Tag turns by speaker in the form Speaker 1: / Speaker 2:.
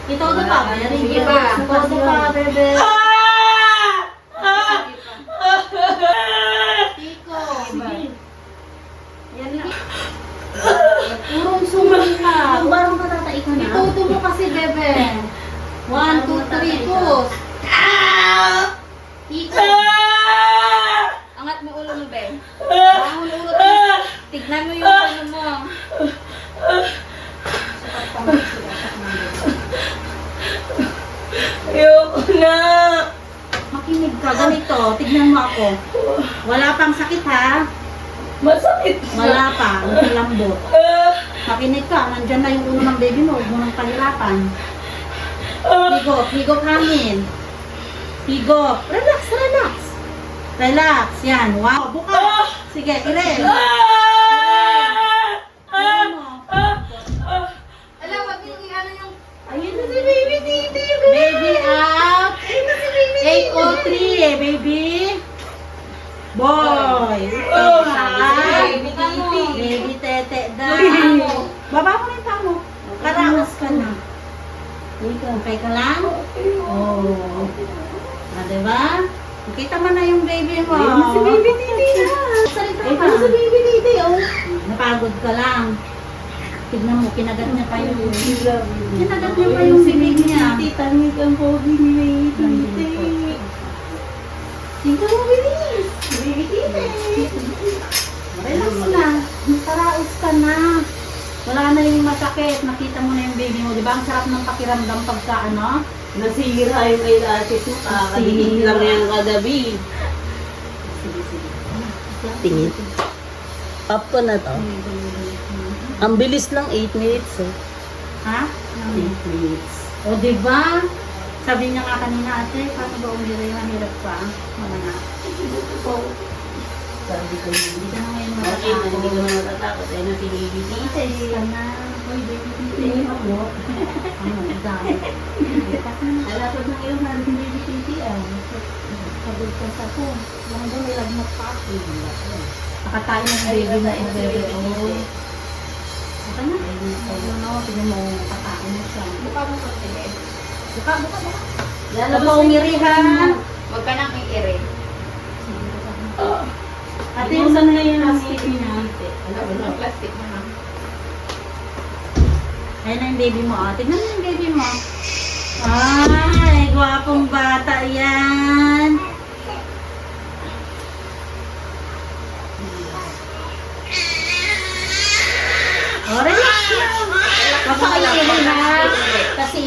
Speaker 1: Ito pa, very
Speaker 2: Sige
Speaker 1: good.
Speaker 2: pa.
Speaker 1: Ito pa, bebe. Tiko. Sige. Yan na. Purong sumunod ka. Kung barang matatai ka na. Ituto mo kasi, bebe. 1, 2, 3, push. Tiko.
Speaker 2: Angat mo ulo mo, Ben. Bangon ulo. Tignan mo yung ano mo.
Speaker 3: Ayoko na.
Speaker 1: Makinig ka. Ganito. Tignan mo ako. Wala pang sakit, ha?
Speaker 3: Masakit na.
Speaker 1: Wala pa. Ang lambot. Makinig ka. Nandyan na yung ulo ng baby mo. Huwag mo nang pahirapan. Higop. Higop hangin. Higop. Relax, relax. Relax. Yan. Wow. Buka. Sige, Irel. Tignan mo.
Speaker 2: Alam, wag yung ano yung...
Speaker 1: Ayun na si baby titi. Baby out. 803 baby. Boy.
Speaker 2: Baby titi.
Speaker 1: Baby tete daw. Baba mo na yung paa mo. Karaos ka na. Okay ka lang? Oh. Ah, diba? Nakita mo na yung baby mo.
Speaker 3: Ayun na si baby titi na.
Speaker 1: Salita
Speaker 3: Ayun
Speaker 1: ka.
Speaker 3: na si baby titi, oh.
Speaker 1: Napagod ka lang. Tignan mo, kinagat niya pa yung...
Speaker 3: Kinagat
Speaker 1: Kinagat niya pa yung bibig niya.
Speaker 3: Tangit ang pogi ni baby titi. Tingnan mo, bilis. Baby titi.
Speaker 1: Relax na. Paraos ka na. Wala na yung masakit. Nakita mo na yung baby mo. Di ba? Ang sarap ng pakiramdam pagka ano?
Speaker 3: Nasira yung kay Latis mo. Kakadinig lang yan kagabi. Tingin. Up ko na to. Ang bilis lang 8 minutes eh.
Speaker 1: Ha?
Speaker 3: 8 minutes.
Speaker 1: O di ba? Sabi niya nga kanina, ate, paano ba umira yung hirap pa? Wala na.
Speaker 3: Sabi ko
Speaker 1: Hindi ka na ngayon
Speaker 3: okay na, hindi ko
Speaker 1: matatakot.
Speaker 3: na matatakot. Ay, napilibili.
Speaker 1: Test ka na. Uy, baby, titi ako. Ano, dami.
Speaker 3: Alapad ng iyong hand, baby titi ah.
Speaker 1: Pagod ka sa ko. Lang doon, nilagnat pa ako. Nakatayo ng baby na yung baby. Oh. Ito na. Ayun o, tingnan mo, kakain mo siya.
Speaker 2: Buka mo ko sila.
Speaker 1: Buka, buka, buka.
Speaker 3: Lalabas
Speaker 1: Ito, umiri ha.
Speaker 2: Huwag ka nang i-ere.
Speaker 1: Ate, yung saan na yung plastic niya?
Speaker 2: Ano, plastic mo na.
Speaker 1: Ayun na yung baby mo. Ah. Tignan mo yung baby mo. Ay, gwapong bata yan. O, relax lang. Kapag ha. Kasi